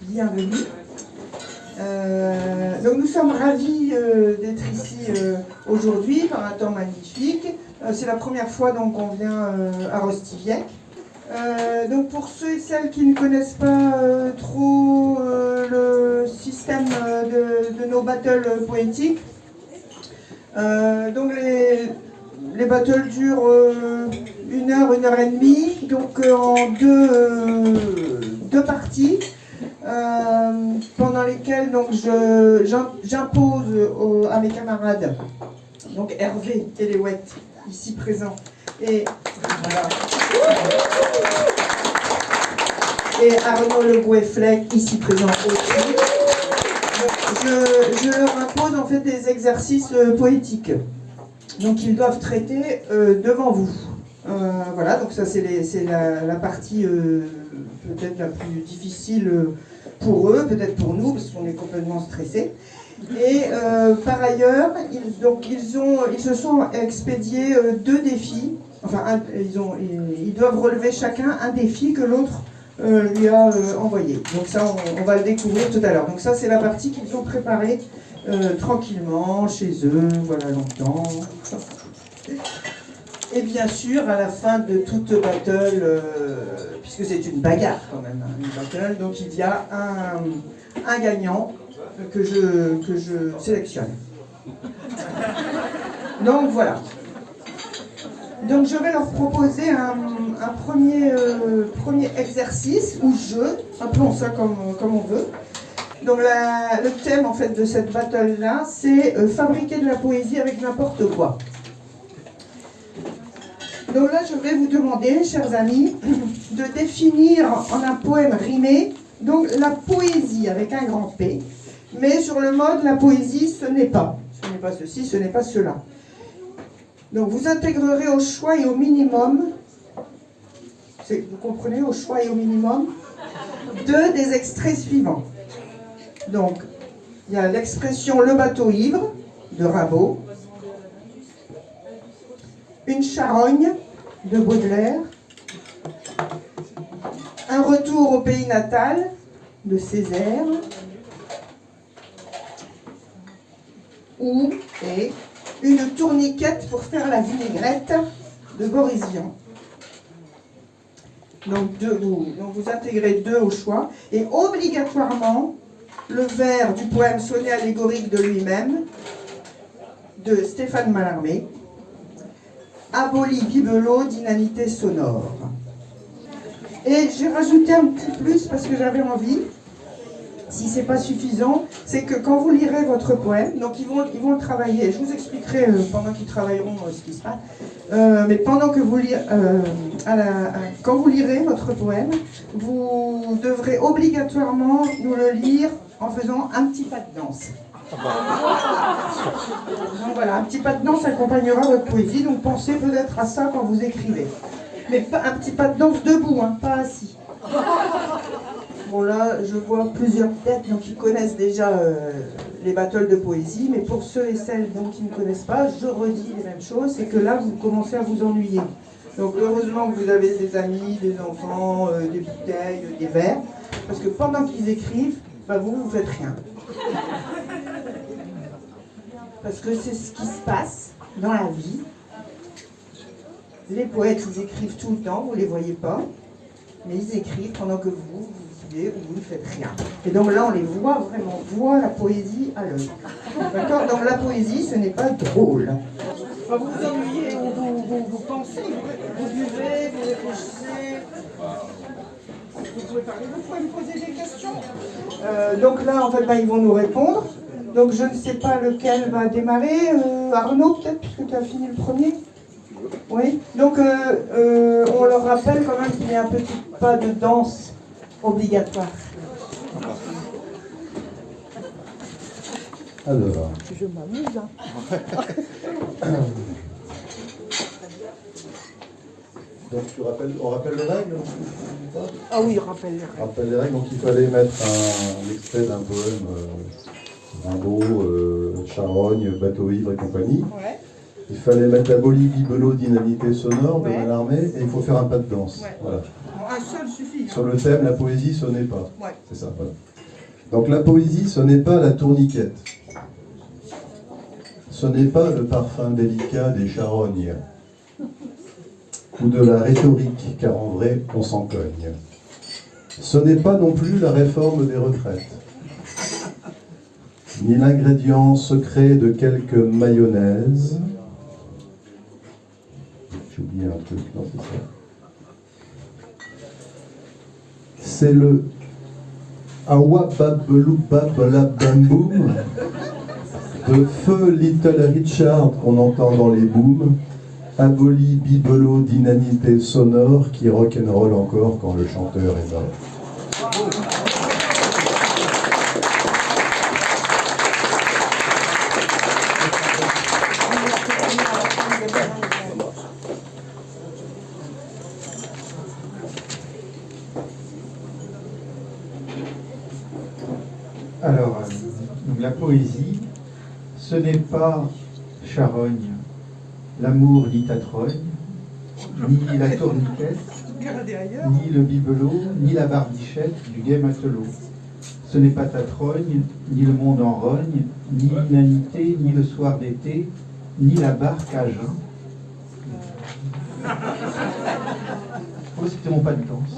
bienvenue. Donc nous sommes ravis d'être ici aujourd'hui par un temps magnifique. C'est la première fois donc qu'on vient à Rostiviec. Donc pour ceux et celles qui ne connaissent pas trop le système de nos battles poétiques, donc les battles durent 1 heure et demie, donc en deux parties, pendant lesquelles donc j'impose à mes camarades, donc Hervé Eléouette, ici présent, et voilà. Et Arnaud Le Gouet-Fleck, ici présent aussi. Je leur impose en fait des exercices poétiques. Donc ils doivent traiter devant vous. Voilà, donc ça c'est la partie peut-être la plus difficile pour eux, peut-être pour nous, parce qu'on est complètement stressés. Et par ailleurs, ils se sont expédiés 2 défis. Enfin, ils doivent relever chacun un défi que l'autre lui a envoyé. Donc ça, on va le découvrir tout à l'heure. Donc ça, c'est la partie qu'ils ont préparée tranquillement, chez eux, voilà, longtemps. Et bien sûr, à la fin de toute battle, puisque c'est une bagarre quand même, hein, une battle, donc il y a un gagnant que je sélectionne. Donc voilà. Donc je vais leur proposer un premier exercice ou jeu, appelons ça comme on veut. Donc le thème en fait de cette battle là, c'est fabriquer de la poésie avec n'importe quoi. Donc là je vais vous demander, chers amis, de définir en un poème rimé donc la poésie avec un grand P, mais sur le mode la poésie ce n'est pas ceci, ce n'est pas cela. Donc vous intégrerez au choix et au minimum, vous comprenez, au choix et au minimum, 2 des extraits suivants. Donc il y a l'expression le bateau ivre de Rimbaud, une charogne de Baudelaire, un retour au pays natal de Césaire, ou une tourniquette pour faire la vinaigrette de Boris Vian. Donc vous intégrez 2 au choix, et obligatoirement le vers du poème sonnet allégorique de lui-même, de Stéphane Mallarmé, Abolie bibelot d'inanité sonore. Et j'ai rajouté un petit plus parce que j'avais envie, si c'est pas suffisant, c'est que quand vous lirez votre poème, donc ils vont le travailler, je vous expliquerai pendant qu'ils travailleront ce qui se passe, mais pendant que vous lirez, quand vous lirez votre poème, vous devrez obligatoirement nous le lire en faisant un petit pas de danse. Donc voilà, un petit pas de danse accompagnera votre poésie, donc pensez peut-être à ça quand vous écrivez. Mais pas un petit pas de danse debout, hein, pas assis. Bon là, je vois plusieurs têtes donc, qui connaissent déjà les battles de poésie, mais pour ceux et celles donc, qui ne connaissent pas, je redis les mêmes choses, c'est que là, vous commencez à vous ennuyer. Donc heureusement que vous avez des amis, des enfants, des bouteilles, des verres, parce que pendant qu'ils écrivent, bah, vous faites rien. Parce que c'est ce qui se passe dans la vie. Les poètes, ils écrivent tout le temps, vous ne les voyez pas, mais ils écrivent pendant que vous vivez ou vous ne faites rien. Et donc là, on les voit vraiment, on voit la poésie à l'œuvre. D'accord? Donc la poésie, ce n'est pas drôle. Enfin, vous vous ennuyez, vous pensez, vous buvez, vous réfléchissez. Vous pouvez parler, vous pouvez me poser des questions. Donc là, en fait, ils vont nous répondre. Donc je ne sais pas lequel va démarrer. Arnaud, peut-être, puisque tu as fini le premier. Oui. Donc on leur rappelle quand même qu'il y a un petit pas de danse obligatoire. Alors. Je m'amuse. Hein. Donc on rappelle les règles? Ah oui, rappelle les règles. Rappelle les règles, donc il fallait mettre un extrait d'un poème Rimbaud, Charogne, Bateau ivre et compagnie. Ouais. Il fallait mettre la Abolie bibelot d'inanité sonore de Ouais. Mallarmé et il faut faire un pas de danse. Ouais. Voilà. Un seul suffit. Sur le thème, la poésie, ce n'est pas. Ouais. C'est ça, voilà. Donc la poésie, ce n'est pas la tourniquette. Ce n'est pas le parfum délicat des charognes. Ou de la rhétorique, car en vrai, on s'en cogne. Ce n'est pas non plus la réforme des retraites. Ni l'ingrédient secret de quelques mayonnaises. J'ai oublié un truc, non, c'est ça. C'est le Awababeloubabalabamboum de Feu Little Richard qu'on entend dans les booms, aboli bibelot d'inanité sonore qui rock'n'roll encore quand le chanteur est mort. Alors, donc la poésie, ce n'est pas charogne, l'amour ni ta trogne, ni la tourniquette, ni le bibelot, ni la barbichette du gai matelot. Ce n'est pas ta trogne, ni le monde en rogne, ni l'inanité, ni le soir d'été, ni la barque à jeun. Oh, c'était mon pas de danse.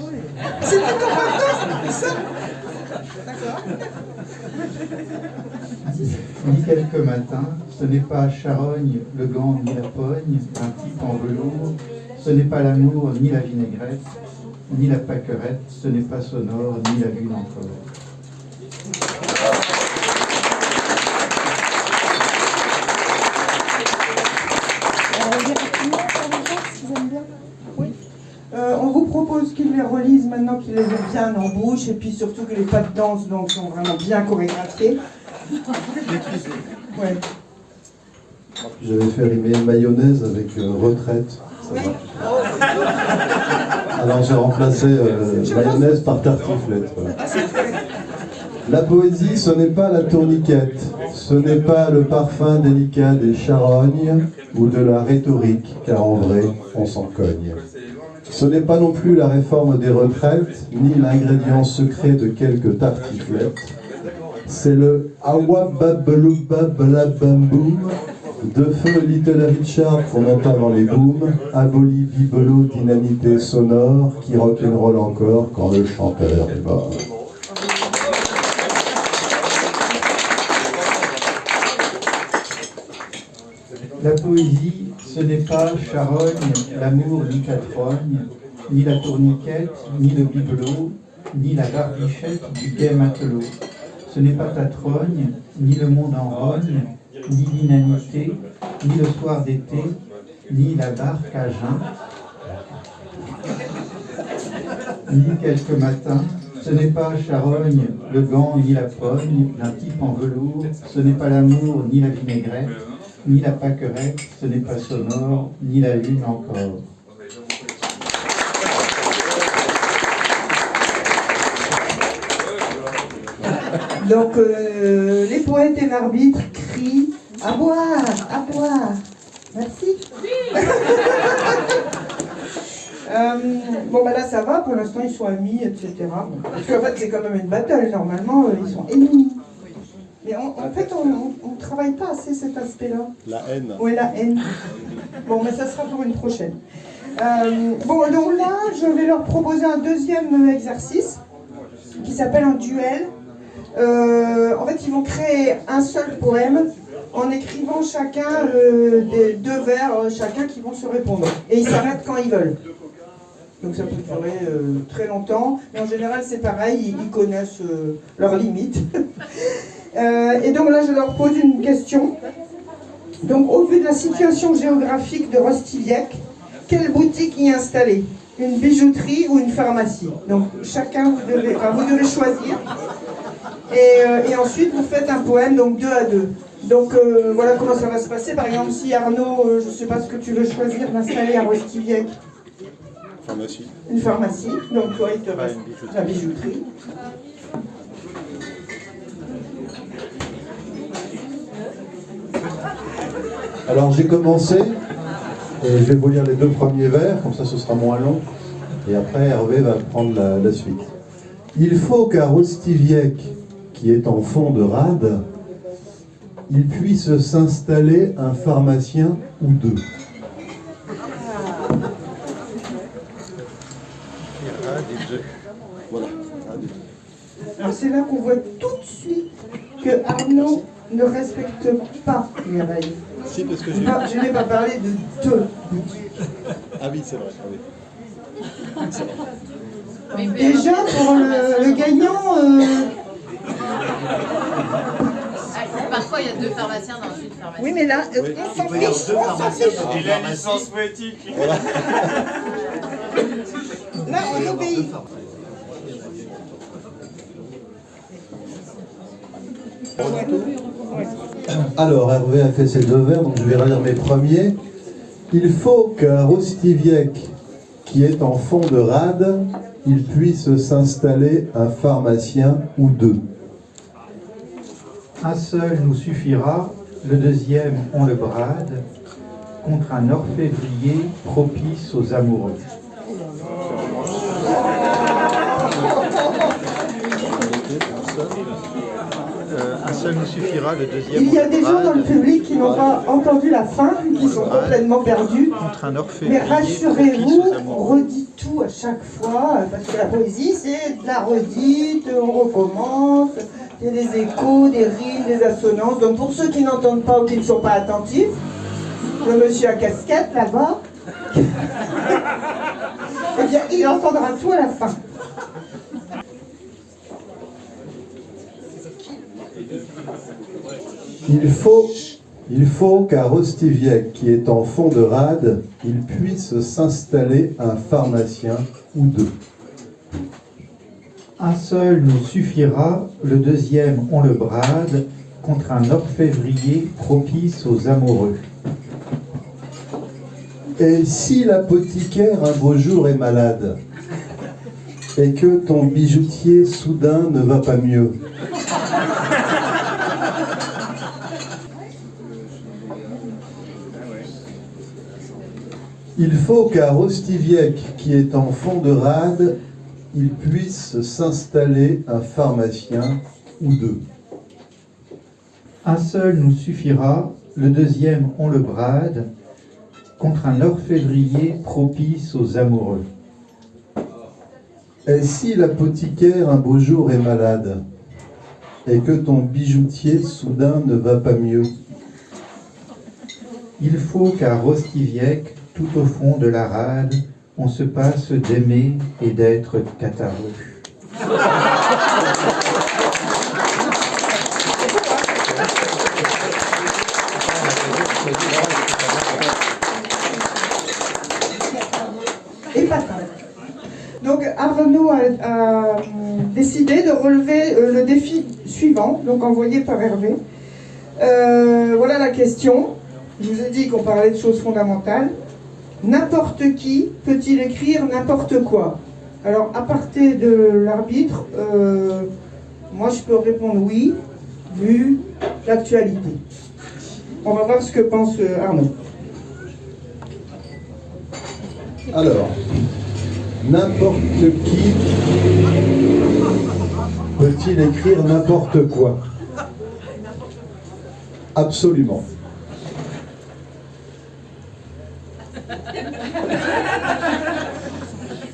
C'était ton pas de ça. D'accord. Ni quelques matins, ce n'est pas charogne, le gant, ni la pogne, un type en velours, ce n'est pas l'amour, ni la vinaigrette, ni la pâquerette, ce n'est pas sonore, ni la lune encore. On vous propose qu'ils les relisent maintenant qu'ils les ont bien en bouche et puis surtout que les pas de danse donc, sont vraiment bien chorégraphiés. Ouais. J'avais fait rimer mayonnaise avec retraite. Ça Oui. va. Alors j'ai remplacé mayonnaise par tartiflette. Voilà. La poésie, ce n'est pas la tourniquette, ce n'est pas le parfum délicat des charognes ou de la rhétorique, car en vrai, on s'en cogne. Ce n'est pas non plus la réforme des retraites, ni l'ingrédient secret de quelques tartiflettes. C'est le Awababeloubabalabamboum de Feu Little Richard qu'on entend dans les booms, aboli bibelot d'inanité sonore qui rock'n'roll encore quand le chanteur est mort. La poésie, ce n'est pas charogne, l'amour, ni ta trogne, ni la tourniquette, ni le bibelot, ni la barbichette du gai matelot. Ce n'est pas ta trogne, ni le monde en rogne, ni l'inanité, ni le soir d'été, ni la barque à jeun, ni quelques matins. Ce n'est pas charogne, le gant, ni la pogne, d'un type en velours. Ce n'est pas l'amour, ni la vinaigrette, ni la pâquerette. Ce n'est pas sonore, ni la lune encore. Donc les poètes et l'arbitre crient à boire, à boire. Merci. Bon bah là ça va, pour l'instant ils sont amis, etc. Parce qu'en fait c'est quand même une bataille, normalement ils sont ennemis. Mais en fait on ne travaille pas assez cet aspect-là. La haine. Oui, la haine. Bon mais ça sera pour une prochaine. Bon donc là je vais leur proposer un deuxième exercice qui s'appelle un duel. En fait, ils vont créer un seul poème en écrivant chacun des deux vers, chacun qui vont se répondre. Et ils s'arrêtent quand ils veulent. Donc ça peut durer très longtemps. Mais en général, c'est pareil, ils connaissent leurs limites. Et donc là, je leur pose une question. Donc, au vu de la situation géographique de Rostiviec, quelle boutique y installer? Une bijouterie ou une pharmacie? Donc, chacun, vous devez choisir. Et ensuite, vous faites un poème, donc 2 à 2. Donc, voilà comment ça va se passer. Par exemple, si Arnaud, je ne sais pas ce que tu veux choisir d'installer à Rostiviec. Pharmacie. Une pharmacie. Donc, toi, il te reste la bijouterie. Alors j'ai commencé, et je vais vous lire les 2 premiers vers, comme ça ce sera moins long. Et après, Hervé va prendre la suite. Il faut qu'à Rostiviec, qui est en fond de rade, il puisse s'installer un pharmacien ou deux. Alors c'est là qu'on voit tout de suite que Arnaud ne respecte pas les règles. Si, parce que Je n'ai pas parlé de deux boutiques. Ah oui, c'est vrai. Ah oui. Déjà, pour le gagnant... Parfois, il y a deux pharmaciens dans une pharmacie. Oui, mais là, on s'en fiche, on s'en fiche. Et la licence poétique. Là, on obéit. Alors, Hervé a fait ses deux vers, donc je vais relire mes premiers. Il faut qu'à Rostiviec, qui est en fond de rade, il puisse s'installer un pharmacien ou deux. Un seul nous suffira, le deuxième on le brade, contre un orfévrier propice aux amoureux. Un seul nous suffira, le deuxième Il y a des gens dans le public qui n'ont pas entendu la fin, qui sont complètement perdus. contre un Mais orfévrier rassurez-vous, propice aux on amoureux. redit tout à chaque fois, parce que la poésie, c'est de la redite, on recommence, il y a des échos, des rimes, des assonances. Donc pour ceux qui n'entendent pas ou qui ne sont pas attentifs, le monsieur à casquette là-bas, eh bien, il entendra tout à la fin. Il faut qu'à Rostiviec, qui est en fond de rade, il puisse s'installer un pharmacien ou deux. Un seul nous suffira, le deuxième on le brade, contre un orfévrier propice aux amoureux. Et si l'apothicaire un beau jour est malade, et que ton bijoutier soudain ne va pas mieux, il faut qu'à Rostiviec, qui est en fond de rade, il puisse s'installer un pharmacien ou deux. Un seul nous suffira, le deuxième on le brade, contre un orfévrier propice aux amoureux. Et si l'apothicaire un beau jour est malade, et que ton bijoutier soudain ne va pas mieux, Il faut qu'à Rostiviec, tout au fond de la rade, on se passe d'aimer et d'être catarreux. Épatant. Donc Arnaud a décidé de relever le défi suivant, donc envoyé par Hervé. Voilà la question. Je vous ai dit qu'on parlait de choses fondamentales. N'importe qui peut-il écrire n'importe quoi? Alors, à partir de l'arbitre, moi je peux répondre oui, vu l'actualité. On va voir ce que pense Arnaud. alors, n'importe qui peut-il écrire n'importe quoi? Absolument.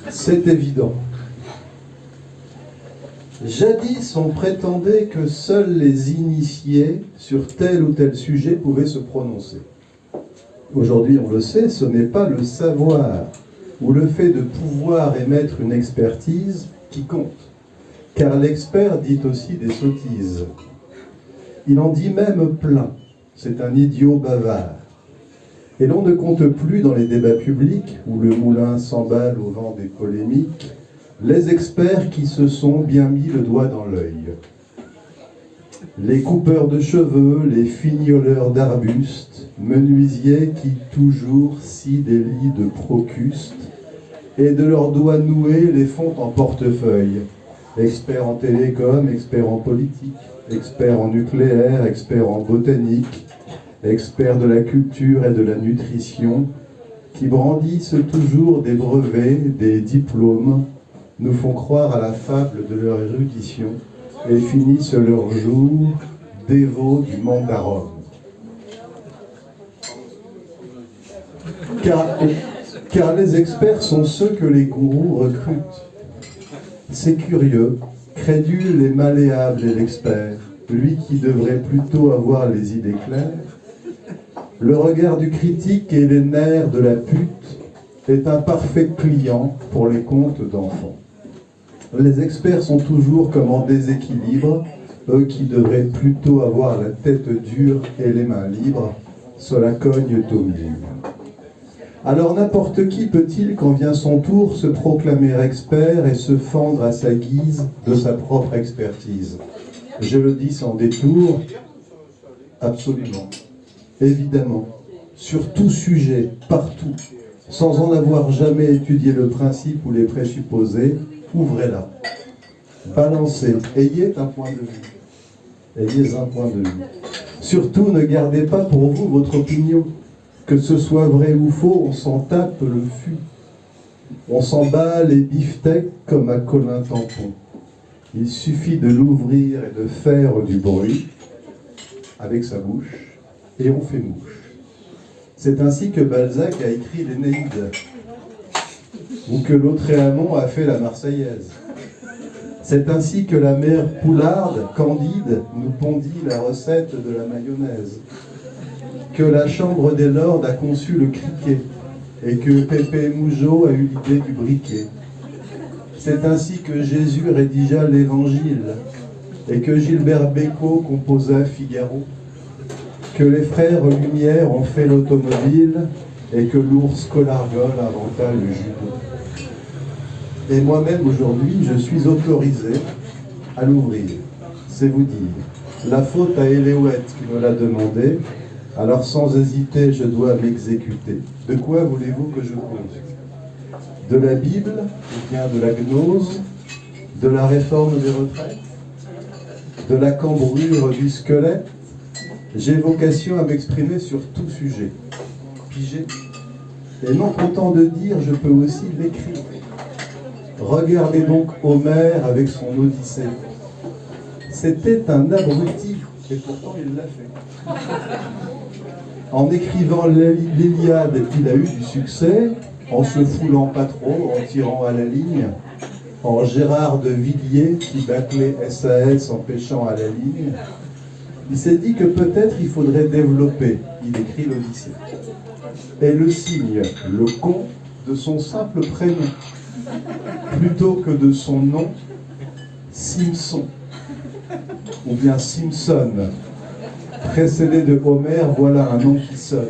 C'est évident. Jadis, on prétendait que seuls les initiés sur tel ou tel sujet pouvaient se prononcer. Aujourd'hui, on le sait, ce n'est pas le savoir ou le fait de pouvoir émettre une expertise qui compte, car l'expert dit aussi des sottises. Il en dit même plein. C'est un idiot bavard. Et l'on ne compte plus dans les débats publics, où le moulin s'emballe au vent des polémiques, les experts qui se sont bien mis le doigt dans l'œil. Les coupeurs de cheveux, les fignoleurs d'arbustes, menuisiers qui toujours scient des lits de Procuste, et de leurs doigts noués les font en portefeuille. Experts en télécom, experts en politique, experts en nucléaire, experts en botanique, experts de la culture et de la nutrition, qui brandissent toujours des brevets, des diplômes, nous font croire à la fable de leur érudition et finissent leur jour dévots du mandarum. Car les experts sont ceux que les gourous recrutent. C'est curieux, crédule et malléable est l'expert, lui qui devrait plutôt avoir les idées claires. Le regard du critique et les nerfs de la pute est un parfait client pour les contes d'enfants. Les experts sont toujours comme en déséquilibre, eux qui devraient plutôt avoir la tête dure et les mains libres, cela cogne au mur. Alors n'importe qui peut-il, quand vient son tour, se proclamer expert et se fendre à sa guise de sa propre expertise? Je le dis sans détour, absolument, évidemment, sur tout sujet, partout, sans en avoir jamais étudié le principe ou les présupposés, ouvrez-la, balancez, ayez un point de vue. Ayez un point de vue. Surtout, ne gardez pas pour vous votre opinion. Que ce soit vrai ou faux, on s'en tape le fût. On s'en bat les beefsteaks comme à Colin Tampon. Il suffit de l'ouvrir et de faire du bruit avec sa bouche, et on fait mouche. C'est ainsi que Balzac a écrit l'Énéide, ou que Lautréamont a fait la Marseillaise. C'est ainsi que la mère Poularde, Candide, nous pondit la recette de la mayonnaise, que la Chambre des Lords a conçu le criquet, et que Pépé Mougeot a eu l'idée du briquet. C'est ainsi que Jésus rédigea l'Évangile, et que Gilbert Bécaud composa Figaro, que les frères Lumière ont fait l'automobile, et que l'ours Colargol inventa le judo. Et moi-même aujourd'hui, je suis autorisé à l'ouvrir. C'est vous dire. La faute à Éléouette qui me l'a demandé, alors sans hésiter, je dois m'exécuter. De quoi voulez-vous que je cause? De la Bible, ou bien de la gnose, de la réforme des retraites, de la cambrure du squelette? J'ai vocation à m'exprimer sur tout sujet. Pigé. Et non content de dire, je peux aussi l'écrire. Regardez donc Homère avec son Odyssée. C'était un abruti, et pourtant il l'a fait. En écrivant l'Iliade, il a eu du succès, en se foulant pas trop, en tirant à la ligne, en Gérard de Villiers qui bâclait SAS en pêchant à la ligne. Il s'est dit que peut-être il faudrait développer, il écrit l'Odyssée. Et le signe, le con, de son simple prénom, plutôt que de son nom, Simpson, ou bien Simpson, précédé de Homère, voilà un nom qui sonne.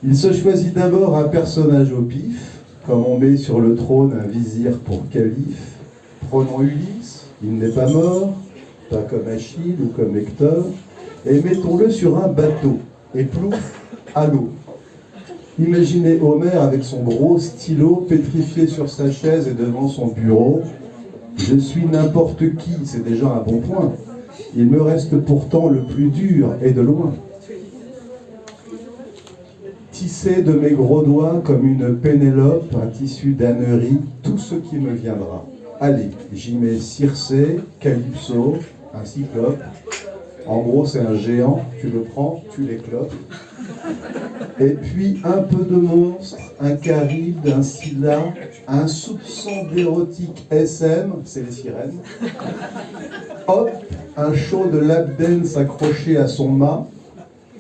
Il se choisit d'abord un personnage au pif, comme on met sur le trône un vizir pour calife. Prenons Ulysse, il n'est pas mort, pas comme Achille ou comme Hector, et mettons-le sur un bateau, et plouf, à l'eau. Imaginez Homère avec son gros stylo pétrifié sur sa chaise et devant son bureau. Je suis n'importe qui, c'est déjà un bon point. Il me reste pourtant le plus dur, et de loin. Tisser de mes gros doigts comme une Pénélope, un tissu d'ânerie, tout ce qui me viendra. Allez, j'y mets Circé, Calypso, un cyclope. En gros, c'est un géant, tu le prends, tu l'éclopes. Et puis un peu de monstre, un Charybde, un Scylla, un soupçon d'érotique SM, c'est les sirènes. Hop, un show de l'Abden s'accrocher à son mât,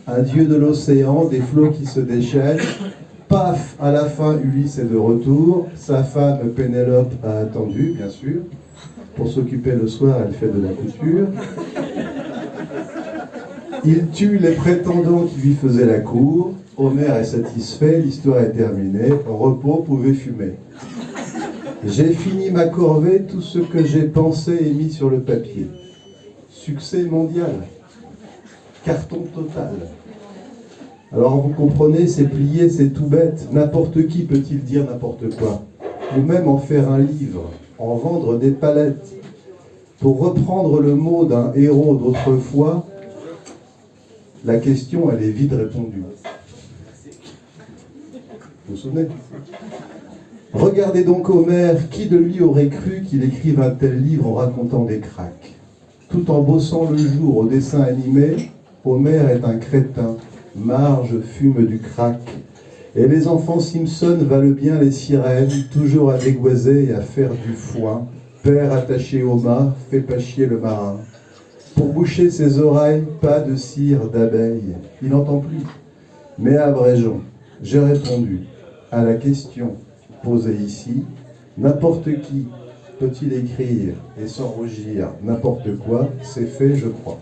un dieu de l'océan, des flots qui se déchaînent. Paf, à la fin, Ulysse est de retour. Sa femme Pénélope a attendu, bien sûr. Pour s'occuper le soir, elle fait de la couture. Il tue les prétendants qui lui faisaient la cour. Homère est satisfait, l'histoire est terminée. Repos, pouvez fumer. J'ai fini ma corvée, tout ce que j'ai pensé et mis sur le papier. Succès mondial. Carton total. Alors vous comprenez, c'est plié, c'est tout bête. N'importe qui peut-il dire n'importe quoi. Ou même en faire un livre, en vendre des palettes. Pour reprendre le mot d'un héros d'autrefois, la question, elle est vite répondue. Vous vous souvenez? Regardez donc Homère, qui de lui aurait cru qu'il écrive un tel livre en racontant des cracks? Tout en bossant le jour au dessin animé, Homère est un crétin. Marge fume du crack. Et les enfants Simpson valent bien les sirènes, toujours à dégoiser et à faire du foin. Père attaché au mât, fait pas chier le marin. Pour boucher ses oreilles, pas de cire d'abeille. Il n'entend plus. Mais abrégeons. J'ai répondu à la question posée ici. N'importe qui peut-il écrire et sans rougir n'importe quoi? C'est fait, je crois.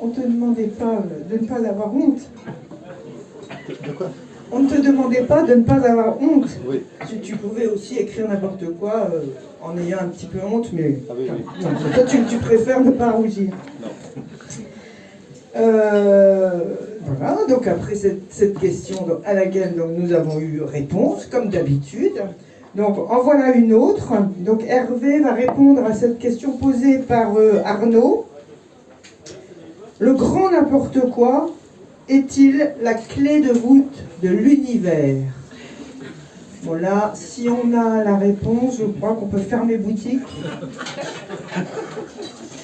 On ne te demandait pas de ne pas avoir honte. De quoi? On ne te demandait pas de ne pas avoir honte. Oui. Tu pouvais aussi écrire n'importe quoi en ayant un petit peu honte, mais Ah oui, oui. non, toi tu préfères ne pas rougir. Non. Voilà, donc après cette question à laquelle donc, nous avons eu réponse, comme d'habitude. Donc en voilà une autre. Donc Hervé va répondre à cette question posée par Arnaud. Le grand n'importe quoi est-il la clé de voûte de l'univers? Bon là, si on a la réponse, je crois qu'on peut fermer boutique.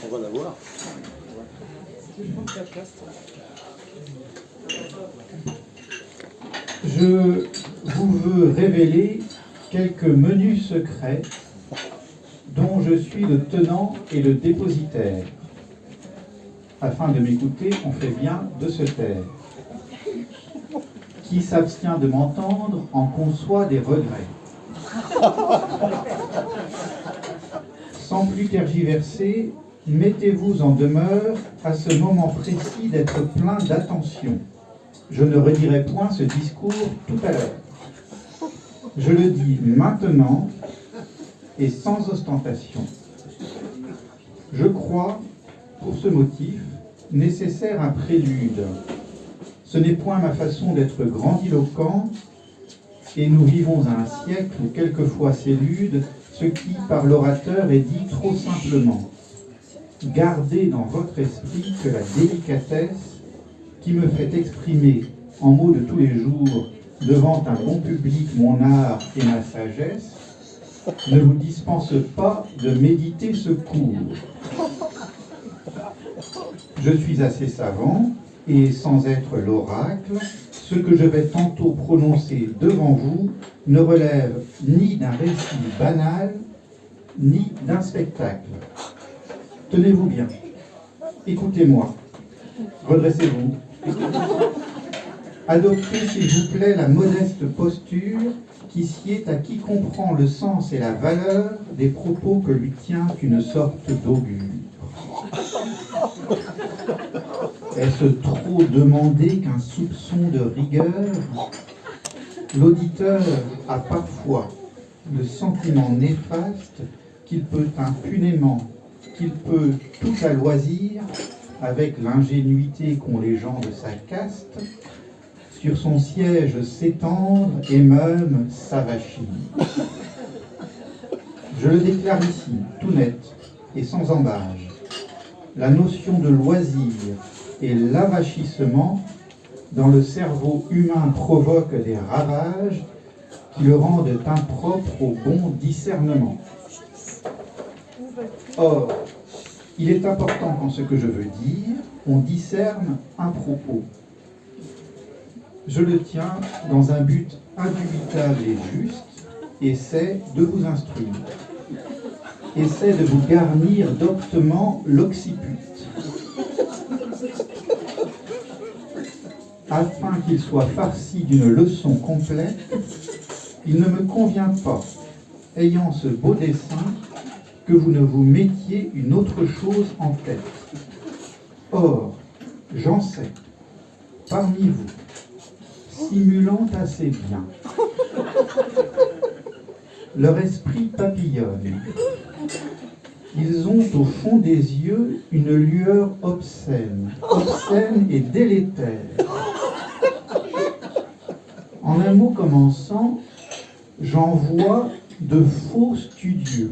On va la voir. Je vous veux révéler quelques menus secrets dont je suis le tenant et le dépositaire. Afin de m'écouter, on fait bien de se taire. Qui s'abstient de m'entendre en conçoit des regrets. Sans plus tergiverser, mettez-vous en demeure à ce moment précis d'être plein d'attention. Je ne redirai point ce discours tout à l'heure. Je le dis maintenant et sans ostentation. Je crois, pour ce motif, nécessaire un prélude. Ce n'est point ma façon d'être grandiloquent, et nous vivons à un siècle où quelquefois s'élude ce qui, par l'orateur, est dit trop simplement. Gardez dans votre esprit que la délicatesse qui me fait exprimer en mots de tous les jours devant un bon public mon art et ma sagesse ne vous dispense pas de méditer ce cours. Je suis assez savant, et sans être l'oracle, ce que je vais tantôt prononcer devant vous ne relève ni d'un récit banal, ni d'un spectacle. Tenez-vous bien, écoutez-moi, redressez-vous. Adoptez, s'il vous plaît, la modeste posture qui sied à qui comprend le sens et la valeur des propos que lui tient une sorte d'augure. Est-ce trop demander qu'un soupçon de rigueur? L'auditeur a parfois le sentiment néfaste qu'il peut impunément, qu'il peut tout à loisir, avec l'ingénuité qu'ont les gens de sa caste, sur son siège s'étendre et même s'avachir. Je le déclare ici, tout net et sans embâge. La notion de loisir et l'avachissement dans le cerveau humain provoque des ravages qui le rendent impropre au bon discernement. Or, il est important qu'en ce que je veux dire, on discerne un propos. Je le tiens dans un but indubitable et juste, et c'est de vous instruire. Et c'est de vous garnir doctement l'occiput. Afin qu'il soit farci d'une leçon complète, il ne me convient pas, ayant ce beau dessin, que vous ne vous mettiez une autre chose en tête. Or, j'en sais, parmi vous, simulant assez bien, leur esprit papillonne. Ils ont au fond des yeux une lueur obscène et délétère. En un mot commençant, j'en vois de faux studieux.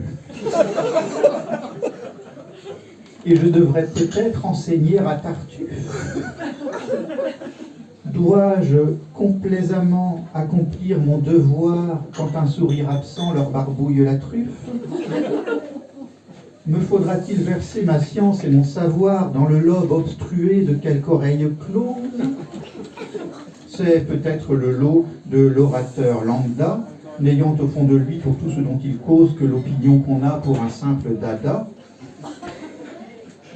Et je devrais peut-être enseigner à Tartuffe. Dois-je complaisamment accomplir mon devoir quand un sourire absent leur barbouille la truffe? Me faudra-t-il verser ma science et mon savoir dans le lobe obstrué de quelque oreille close? C'est peut-être le lot de l'orateur lambda, n'ayant au fond de lui pour tout ce dont il cause que l'opinion qu'on a pour un simple dada.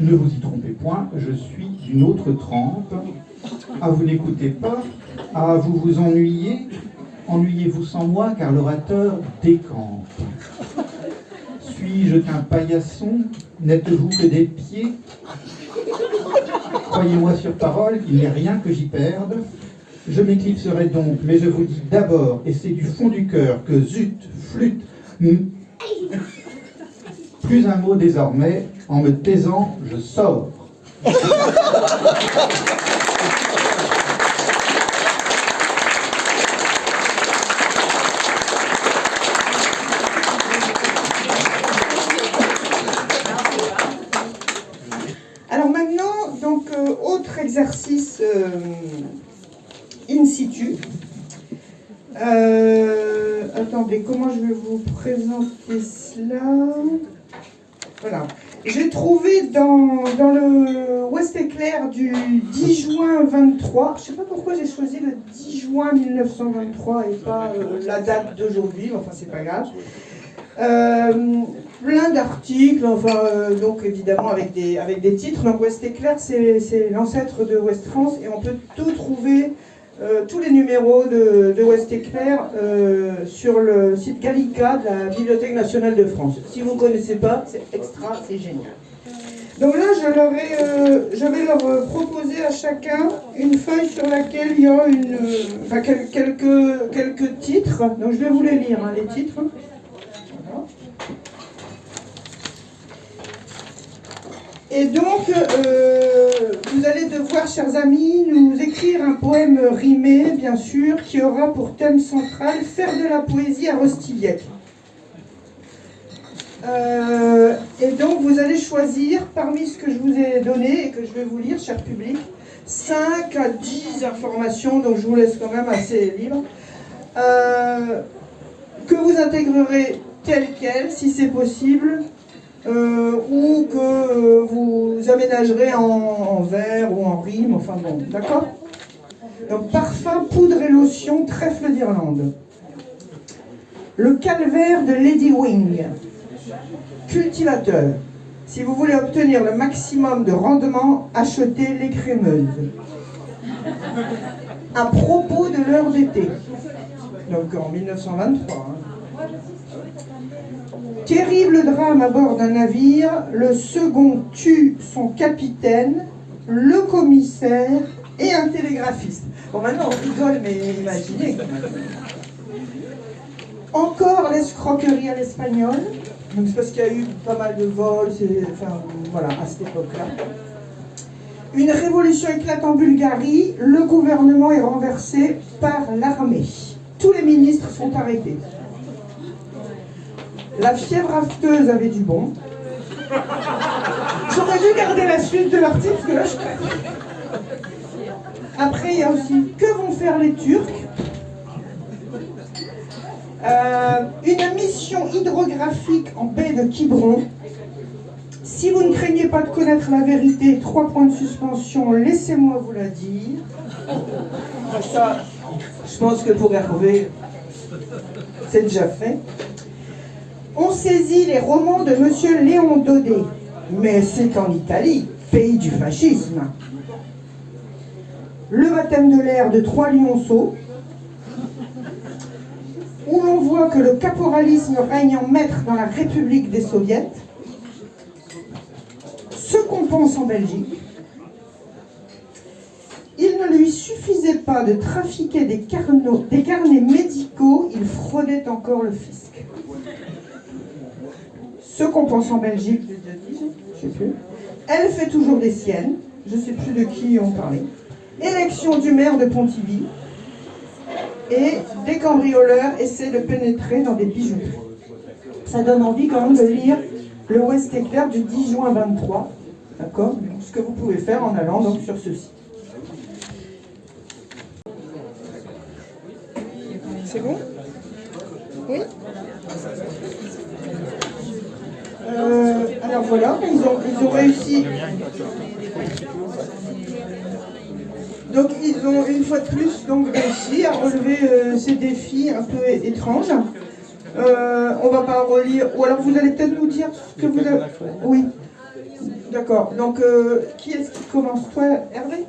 Ne vous y trompez point, je suis d'une autre trempe. Ah, vous n'écoutez pas? Ah, vous vous ennuyez? Ennuyez-vous sans moi, car l'orateur décampe. Suis-je qu'un paillasson? N'êtes-vous que des pieds? Croyez-moi sur parole qu'il n'y a rien que j'y perde. Je m'éclipserai donc, mais je vous dis d'abord, et c'est du fond du cœur, que zut, flûte, plus un mot désormais, en me taisant, je sors. Alors maintenant, donc, autre exercice in situ. Attendez, comment je vais vous présenter cela? Voilà. J'ai trouvé dans le Ouest Éclair du 10 juin 23, je ne sais pas pourquoi j'ai choisi le 10 juin 1923 et pas la date d'aujourd'hui, enfin c'est pas grave. Plein d'articles, enfin donc évidemment avec des titres. Donc Ouest Éclair, c'est l'ancêtre de Ouest France et on peut tout trouver, tous les numéros de Ouest Éclair sur le site Gallica de la Bibliothèque nationale de France. Si vous ne connaissez pas, c'est extra, c'est génial. Donc là, je vais leur proposer à chacun une feuille sur laquelle il y a quelques titres. Donc je vais vous les lire, hein, les titres. Voilà. Et donc, vous allez devoir, chers amis, nous écrire un poème rimé, bien sûr, qui aura pour thème central « Faire de la poésie à Rostillac ». Et donc, vous allez choisir, parmi ce que je vous ai donné et que je vais vous lire, cher public, 5 à 10 informations, donc je vous laisse quand même assez libre, que vous intégrerez telles quelles, si c'est possible, ou que vous aménagerez en vers ou en rime, enfin bon, d'accord? Donc, parfum, poudre et lotion, trèfle d'Irlande. Le calvaire de Lady Wing. Cultivateur. Si vous voulez obtenir le maximum de rendement, achetez les crémeuses. À propos de l'heure d'été. Donc en 1923. Hein. Terrible drame à bord d'un navire, le second tue son capitaine, le commissaire et un télégraphiste. Bon, maintenant on rigole, mais imaginez quand même. Encore l'escroquerie à l'espagnol. Donc c'est parce qu'il y a eu pas mal de vols, enfin voilà, à cette époque-là. Une révolution éclate en Bulgarie, le gouvernement est renversé par l'armée. Tous les ministres sont arrêtés. La fièvre afteuse avait du bon. J'aurais dû garder la suite de l'article, parce que là je... Après, il y a aussi « Que vont faire les Turcs ?» Une mission hydrographique en baie de Quiberon. Si vous ne craignez pas de connaître la vérité, 3 points de suspension, laissez-moi vous la dire. Ça, je pense que pour Hervé, c'est déjà fait. On saisit les romans de Monsieur Léon Daudet, mais c'est en Italie, pays du fascisme. Le baptême de l'air de Troyes-Lionceau, où l'on voit que le caporalisme règne en maître dans la République des Soviets. Ce qu'on pense en Belgique. Il ne lui suffisait pas de trafiquer des carnets médicaux, il fraudait encore le fisc. Ce qu'on pense en Belgique, je ne sais plus. Elle fait toujours des siennes, je ne sais plus de qui on parlait. Élection du maire de Pontivy. Et des cambrioleurs essaient de pénétrer dans des bijouteries. Ça donne envie quand même de lire le Ouest éclair du 10 juin 23. D'accord? Ce que vous pouvez faire en allant donc sur ce site. C'est bon? Oui? Alors voilà, ils ont réussi. Donc ils ont une fois de plus donc réussi à relever ces défis un peu étranges. On va pas relire, ou alors vous allez peut-être nous dire ce que vous avez. Oui. D'accord. Donc qui est-ce qui commence? Toi, Hervé?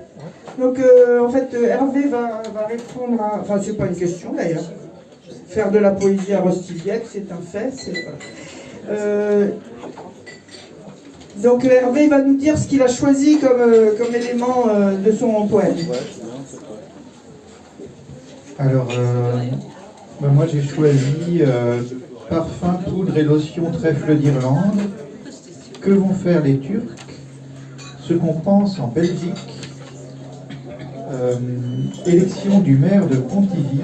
Donc en fait Hervé va répondre à. Enfin c'est pas une question d'ailleurs. Faire de la poésie à Rostiviec, c'est un fait. Donc Hervé va nous dire ce qu'il a choisi comme élément de son poème. Alors, moi j'ai choisi parfum, poudre et lotion, trèfle d'Irlande. Que vont faire les Turcs? Ce qu'on pense en Belgique. Élection du maire de Pontivy.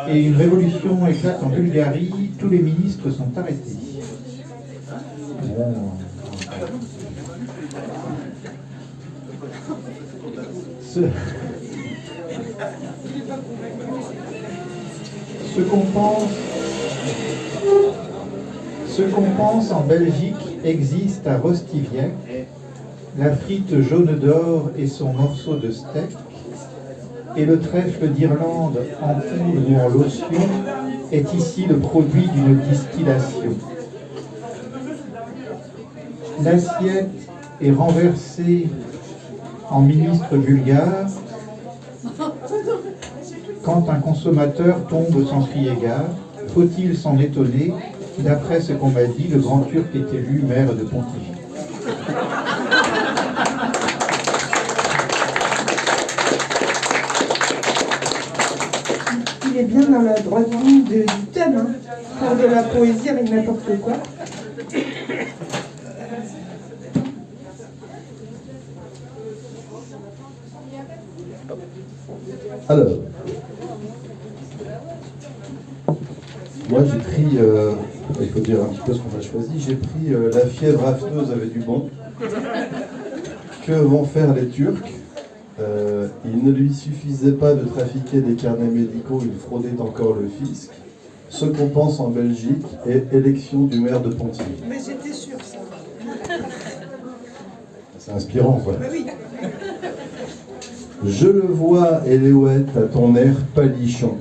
Et une révolution éclate en Bulgarie. Tous les ministres sont arrêtés. Bon. Ce qu'on pense en Belgique existe à Rostiviec. La frite jaune d'or et son morceau de steak. Et le trèfle d'Irlande en poudre ou en lotion est ici le produit d'une distillation. L'assiette est renversée en ministre bulgare quand un consommateur tombe sans crier gare. Faut-il s'en étonner? D'après ce qu'on m'a dit, le grand Turc est élu maire de Pontivy. Il est bien dans la droite ligne du thème, hein. Faire de la poésie avec n'importe quoi. Alors, moi j'ai pris, il faut dire un petit peu ce qu'on a choisi, j'ai pris La fièvre afteuse avait du bon. Que vont faire les Turcs? Il ne lui suffisait pas de trafiquer des carnets médicaux, il fraudait encore le fisc. Ce qu'on pense en Belgique est élection du maire de Pontivy. Mais j'étais sûre, ça. C'est inspirant, quoi. Mais oui. Je le vois, Éléouette, à ton air palichon,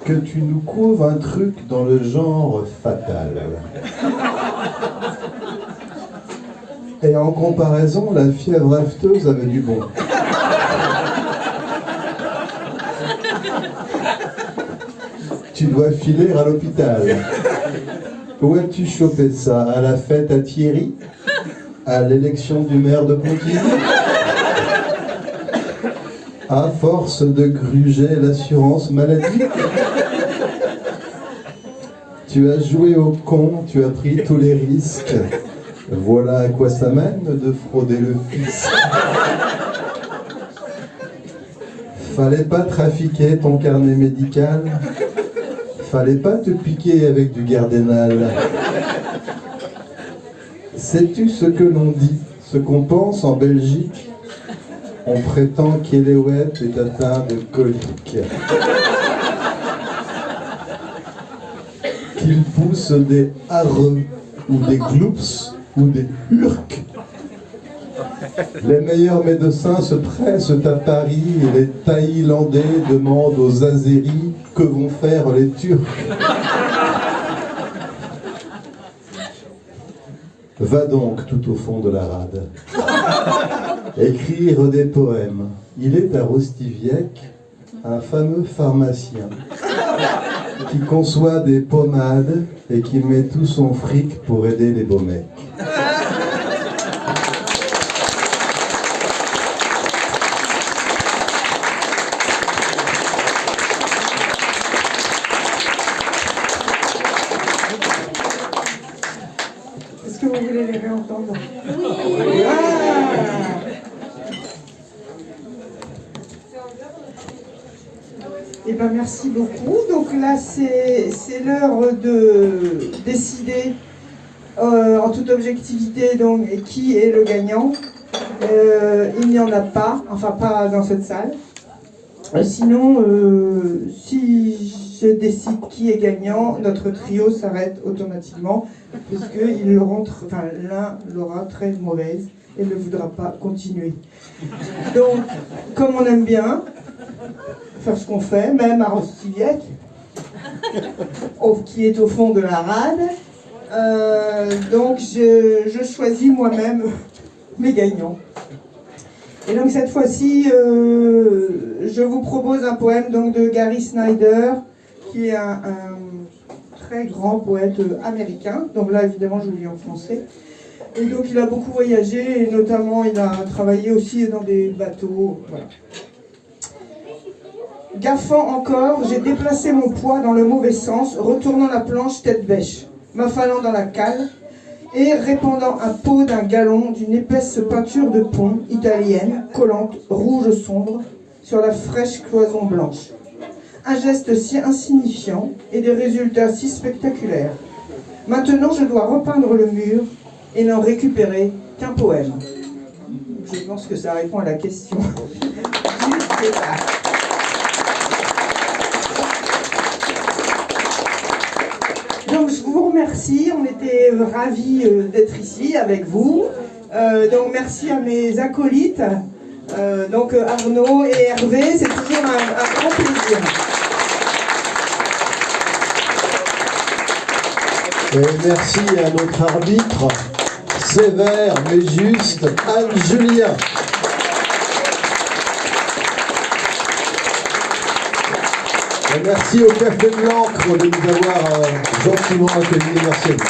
que tu nous couves un truc dans le genre fatal. Et en comparaison, la fièvre afteuse avait du bon. Tu dois filer à l'hôpital. Où as-tu chopé ça? À la fête à Thierry? À l'élection du maire de Pontivy? À force de gruger l'assurance maladie? Tu as joué au con, tu as pris tous les risques. Voilà à quoi ça mène de frauder le fisc. Fallait pas trafiquer ton carnet médical. Fallait pas te piquer avec du Gardénal. Sais-tu ce que l'on dit, ce qu'on pense en Belgique? On prétend qu'Éléouette est atteint de colique. Qu'il pousse des hareux ou des gloops ou des hurks. Les meilleurs médecins se pressent à Paris et les Thaïlandais demandent aux Azéris que vont faire les Turcs. Va donc tout au fond de la rade. Écrire des poèmes. Il est à Rostiviec un fameux pharmacien qui conçoit des pommades et qui met tout son fric pour aider les beaux mecs. Est-ce que vous voulez les réentendre? Oui. Eh ben, merci beaucoup. Donc là, c'est l'heure de décider en toute objectivité donc, qui est le gagnant. Il n'y en a pas, enfin pas dans cette salle. Sinon, si je décide qui est gagnant, notre trio s'arrête automatiquement, puisqu'il l'un l'aura très mauvaise et ne voudra pas continuer. Donc, comme on aime bien faire ce qu'on fait, même à Rostiviec, qui est au fond de la rade, donc je choisis moi-même mes gagnants. Et donc cette fois-ci, je vous propose un poème donc, de Gary Snyder, qui est un très grand poète américain. Donc là, évidemment, je le lis en français. Et donc il a beaucoup voyagé, et notamment il a travaillé aussi dans des bateaux. Voilà. Gaffant encore, j'ai déplacé mon poids dans le mauvais sens, retournant la planche tête bêche, m'affalant dans la cale, et répandant un pot d'un gallon d'une épaisse peinture de pont italienne, collante, rouge sombre, sur la fraîche cloison blanche. Un geste si insignifiant et des résultats si spectaculaires. Maintenant, je dois repeindre le mur et n'en récupérer qu'un poème. Je pense que ça répond à la question du départ. Donc je vous remercie, on était ravis d'être ici avec vous. Donc merci à mes acolytes, donc Arnaud et Hervé, c'est toujours un grand plaisir. Et merci à notre arbitre, sévère mais juste, Anne-Julien. Et merci au Café de l'Ancre de nous avoir gentiment accueillis. Merci à vous.